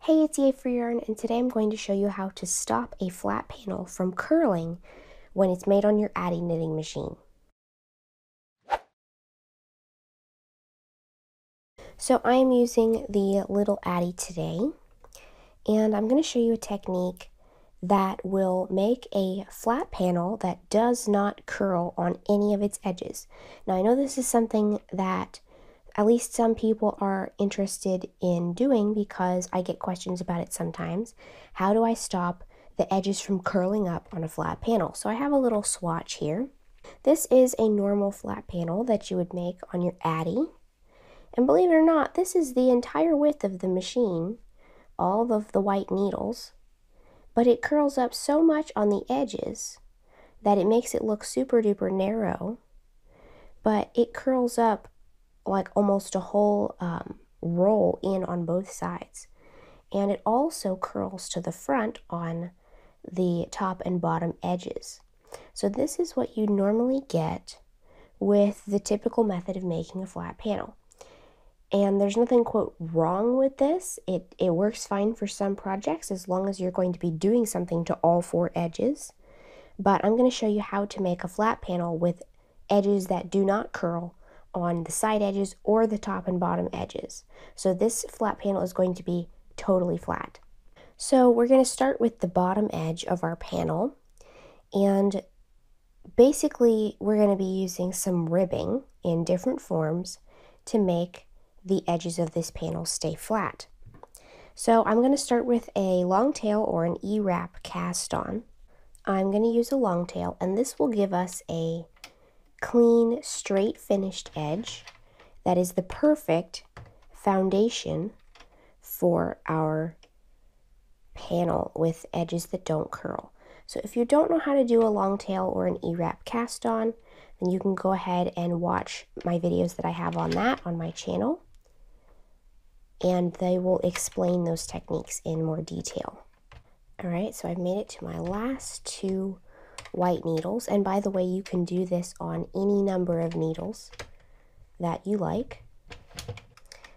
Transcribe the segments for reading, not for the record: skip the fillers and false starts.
Hey, it's Addi for Yarn, and today I'm going to show you how to stop a flat panel from curling when it's made on your Addi knitting machine. So I am using the little Addi today, and I'm going to show you a technique that will make a flat panel that does not curl on any of its edges. Now I know this is something that at least some people are interested in doing because I get questions about it sometimes. How do I stop the edges from curling up on a flat panel? So I have a little swatch here. This is a normal flat panel that you would make on your Addi. And believe it or not, this is the entire width of the machine, all of the white needles, but it curls up so much on the edges that it makes it look super duper narrow, but it curls up like almost a whole roll in on both sides. And it also curls to the front on the top and bottom edges. So this is what you normally get with the typical method of making a flat panel. And there's nothing, quote, wrong with this. It works fine for some projects as long as you're going to be doing something to all four edges. But I'm going to show you how to make a flat panel with edges that do not curl on the side edges or the top and bottom edges. So this flat panel is going to be totally flat. So we're going to start with the bottom edge of our panel, and basically we're going to be using some ribbing in different forms to make the edges of this panel stay flat. So I'm going to start with a long tail or an E-wrap cast on. I'm going to use a long tail, and this will give us a clean, straight finished edge that is the perfect foundation for our panel with edges that don't curl. So if you don't know how to do a long tail or an E-wrap cast on, then you can go ahead and watch my videos that I have on that on my channel, and they will explain those techniques in more detail. Alright, so I've made it to my last two white needles, and by the way, you can do this on any number of needles that you like.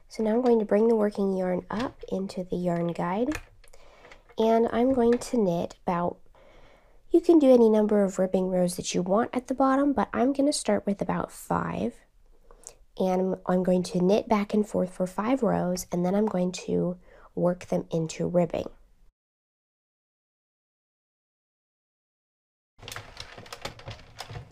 So now I'm going to bring the working yarn up into the yarn guide, and I'm going to knit about, you can do any number of ribbing rows that you want at the bottom, but I'm going to start with about 5, and I'm going to knit back and forth for 5 rows, and then I'm going to work them into ribbing.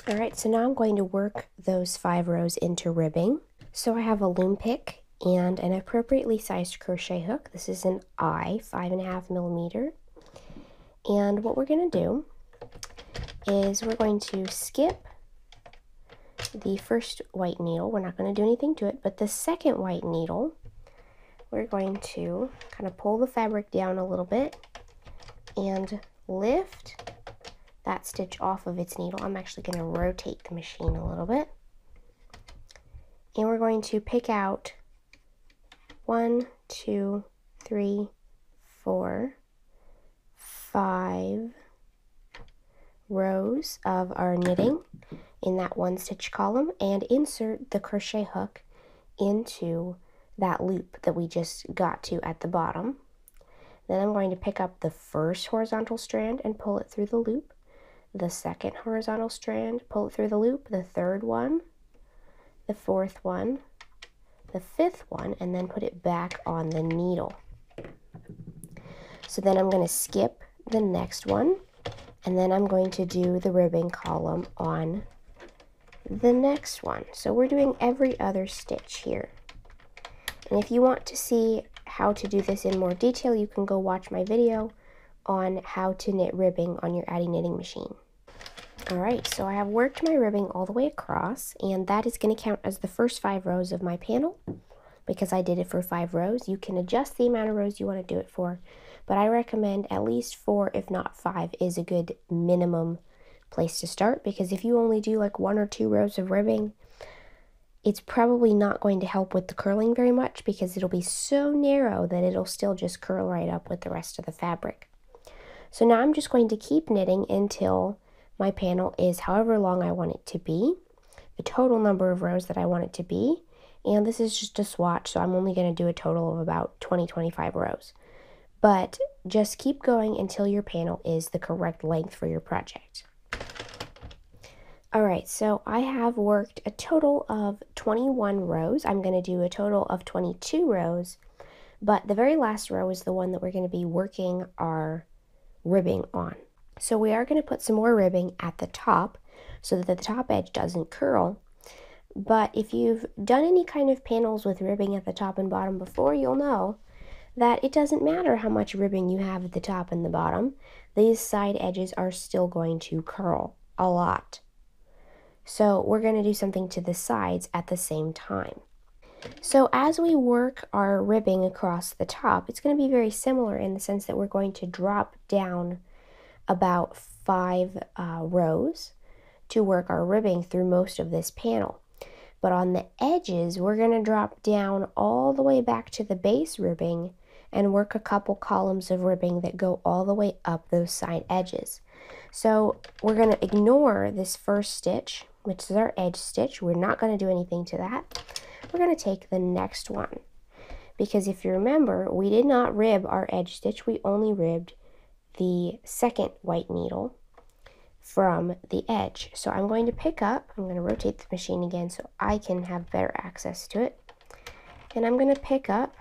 Alright, so now I'm going to work those 5 rows into ribbing. So I have a loom pick and an appropriately sized crochet hook. This is an I, 5.5 millimeter. And what we're going to do is we're going to skip the first white needle. We're not going to do anything to it, but the second white needle, we're going to kind of pull the fabric down a little bit and lift that stitch off of its needle. I'm actually going to rotate the machine a little bit. And we're going to pick out 1, 2, 3, 4, 5 rows of our knitting in that 1 stitch column and insert the crochet hook into that loop that we just got to at the bottom. Then I'm going to pick up the first horizontal strand and pull it through the loop. The second horizontal strand, pull it through the loop, the third one, the fourth one, the fifth one, and then put it back on the needle. So then I'm going to skip the next one, and then I'm going to do the ribbing column on the next one. So we're doing every other stitch here. And if you want to see how to do this in more detail, you can go watch my video on how to knit ribbing on your Addi knitting machine. Alright, so I have worked my ribbing all the way across, and that is going to count as the first 5 rows of my panel because I did it for 5 rows. You can adjust the amount of rows you want to do it for, but I recommend at least 4, if not 5, is a good minimum place to start, because if you only do like 1 or 2 rows of ribbing, it's probably not going to help with the curling very much because it'll be so narrow that it'll still just curl right up with the rest of the fabric. So now I'm just going to keep knitting until my panel is however long I want it to be, the total number of rows that I want it to be, and this is just a swatch, so I'm only going to do a total of about 20-25 rows. but just keep going until your panel is the correct length for your project. Alright, so I have worked a total of 21 rows. I'm going to do a total of 22 rows, but the very last row is the one that we're going to be working our ribbing on. So we are going to put some more ribbing at the top so that the top edge doesn't curl. But if you've done any kind of panels with ribbing at the top and bottom before, you'll know that it doesn't matter how much ribbing you have at the top and the bottom. These side edges are still going to curl a lot. So we're going to do something to the sides at the same time. So as we work our ribbing across the top, it's going to be very similar in the sense that we're going to drop down about 5 rows to work our ribbing through most of this panel. But on the edges, we're going to drop down all the way back to the base ribbing and work a couple columns of ribbing that go all the way up those side edges. So we're going to ignore this first stitch, which is our edge stitch. We're not going to do anything to that. We're going to take the next one, because if you remember, we did not rib our edge stitch. We only ribbed the second white needle from the edge. So I'm going to pick up, I'm going to rotate the machine again so I can have better access to it. And I'm going to pick up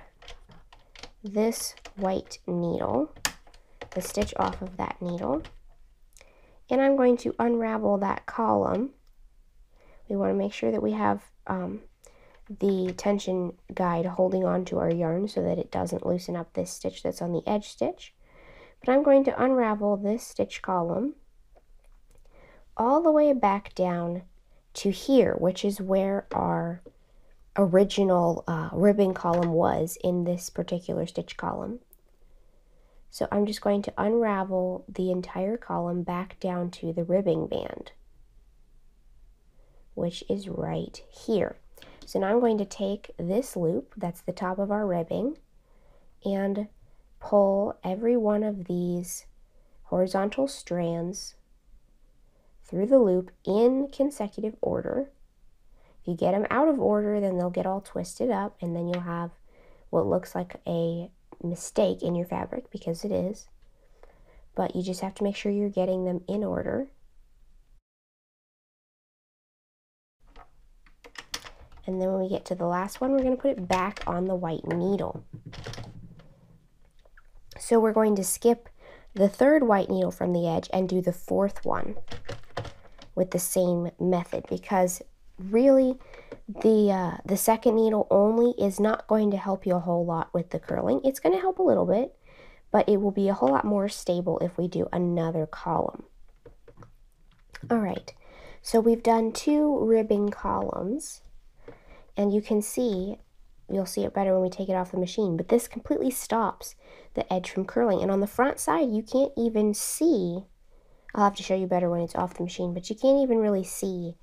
this white needle, the stitch off of that needle, and I'm going to unravel that column. We want to make sure that we have the tension guide holding on to our yarn so that it doesn't loosen up this stitch that's on the edge stitch. But I'm going to unravel this stitch column all the way back down to here, which is where our original ribbing column was in this particular stitch column. So I'm just going to unravel the entire column back down to the ribbing band, which is right here. So now I'm going to take this loop, that's the top of our ribbing, and pull every one of these horizontal strands through the loop in consecutive order. If you get them out of order, then they'll get all twisted up, and then you'll have what looks like a mistake in your fabric, because it is. But you just have to make sure you're getting them in order. And then when we get to the last one, we're going to put it back on the white needle. So we're going to skip the third white needle from the edge and do the fourth one with the same method, because really the second needle only is not going to help you a whole lot with the curling. It's going to help a little bit, but it will be a whole lot more stable if we do another column. Alright, so we've done 2 ribbing columns, and you can see, you'll see it better when we take it off the machine, but this completely stops the edge from curling. And on the front side, you can't even see, I'll have to show you better when it's off the machine, but you can't even really see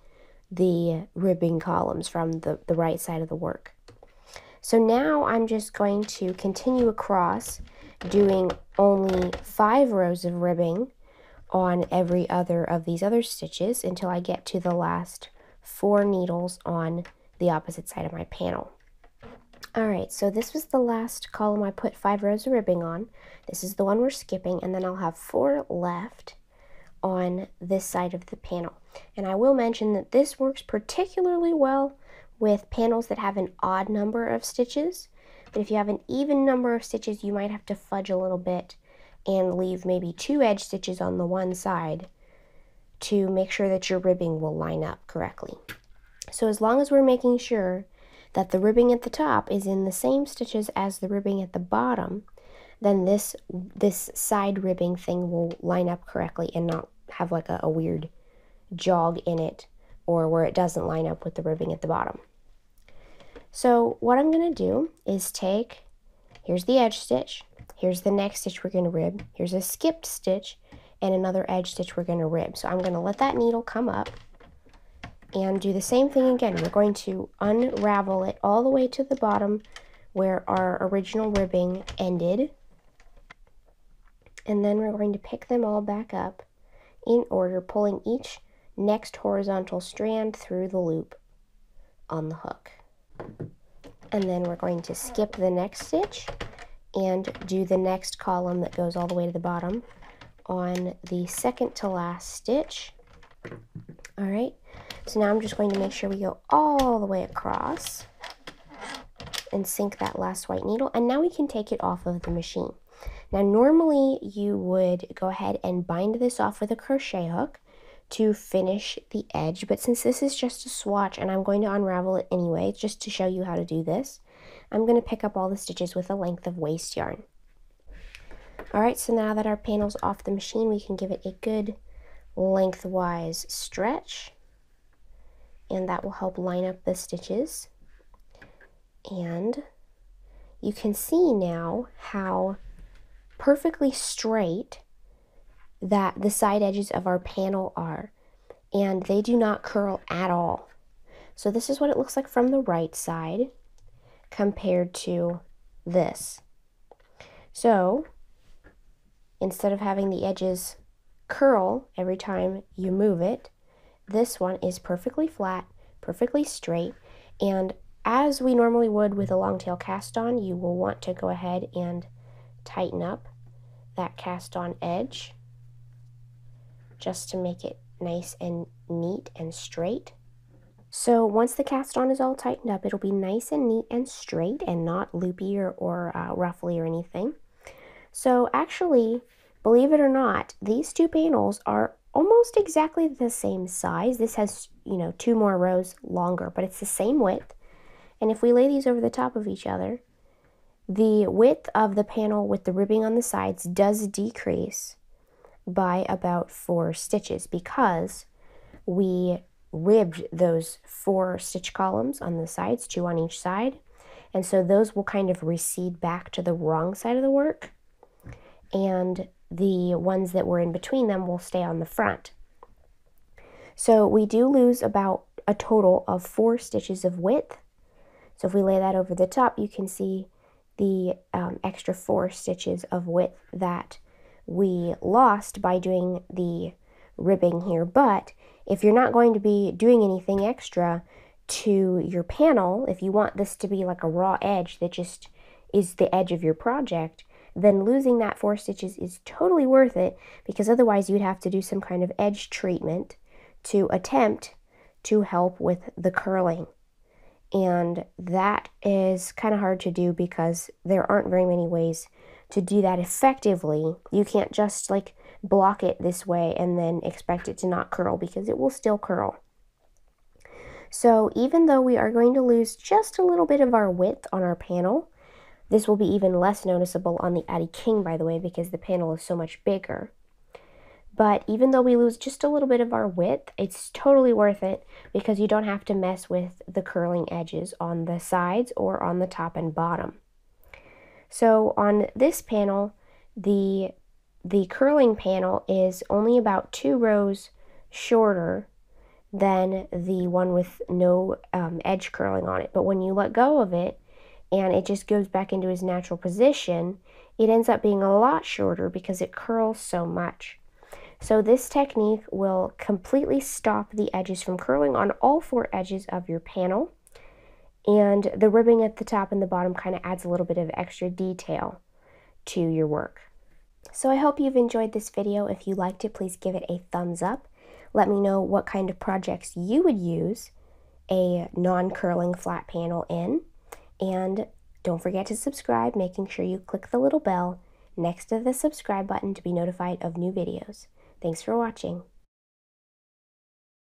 the ribbing columns from the right side of the work. So now I'm just going to continue across doing only 5 rows of ribbing on every other of these other stitches until I get to the last 4 needles on the opposite side of my panel. Alright, so this was the last column I put 5 rows of ribbing on. This is the one we're skipping, and then I'll have 4 left on this side of the panel. And I will mention that this works particularly well with panels that have an odd number of stitches. But if you have an even number of stitches, you might have to fudge a little bit and leave maybe 2 edge stitches on the one side to make sure that your ribbing will line up correctly. So as long as we're making sure that the ribbing at the top is in the same stitches as the ribbing at the bottom, then this side ribbing thing will line up correctly and not have like a weird jog in it, or where it doesn't line up with the ribbing at the bottom. So what I'm going to do is take, here's the edge stitch, here's the next stitch we're going to rib, here's a skipped stitch, and another edge stitch we're going to rib. So I'm going to let that needle come up and do the same thing again. We're going to unravel it all the way to the bottom where our original ribbing ended, and then we're going to pick them all back up in order, pulling each next horizontal strand through the loop on the hook. And then we're going to skip the next stitch and do the next column that goes all the way to the bottom on the second to last stitch. All right, so now I'm just going to make sure we go all the way across and sink that last white needle, and now we can take it off of the machine. Now normally you would go ahead and bind this off with a crochet hook to finish the edge, but since this is just a swatch and I'm going to unravel it anyway just to show you how to do this, I'm going to pick up all the stitches with a length of waste yarn. Alright, so now that our panel's off the machine, we can give it a good lengthwise stretch, and that will help line up the stitches. And you can see now how perfectly straight that the side edges of our panel are, and they do not curl at all. So this is what it looks like from the right side compared to this. So instead of having the edges curl every time you move it, this one is perfectly flat, perfectly straight, and as we normally would with a long tail cast on, you will want to go ahead and tighten up that cast on edge just to make it nice and neat and straight. So once the cast on is all tightened up, it'll be nice and neat and straight and not loopy or ruffly or anything. So actually, believe it or not, these two panels are almost exactly the same size. This has, 2 more rows longer, but it's the same width. And if we lay these over the top of each other, the width of the panel with the ribbing on the sides does decrease by about 4 stitches because we ribbed those 4 stitch columns on the sides, 2 on each side, and so those will kind of recede back to the wrong side of the work, and the ones that were in between them will stay on the front. So we do lose about a total of 4 stitches of width. So if we lay that over the top, you can see the extra 4 stitches of width that we lost by doing the ribbing here. But if you're not going to be doing anything extra to your panel, if you want this to be like a raw edge that just is the edge of your project, then losing that 4 stitches is totally worth it, because otherwise you'd have to do some kind of edge treatment to attempt to help with the curling. And that is kind of hard to do because there aren't very many ways to do that effectively. You can't just like block it this way and then expect it to not curl, because it will still curl. So even though we are going to lose just a little bit of our width on our panel, this will be even less noticeable on the Addi King, by the way, because the panel is so much bigger. But even though we lose just a little bit of our width, it's totally worth it because you don't have to mess with the curling edges on the sides or on the top and bottom. So on this panel, the curling panel is only about 2 rows shorter than the one with no edge curling on it. But when you let go of it and it just goes back into its natural position, it ends up being a lot shorter because it curls so much. So this technique will completely stop the edges from curling on all 4 edges of your panel, and the ribbing at the top and the bottom kind of adds a little bit of extra detail to your work. So I hope you've enjoyed this video. If you liked it, please give it a thumbs up. Let me know what kind of projects you would use a non-curling flat panel in, and don't forget to subscribe, making sure you click the little bell next to the subscribe button to be notified of new videos. Thanks for watching.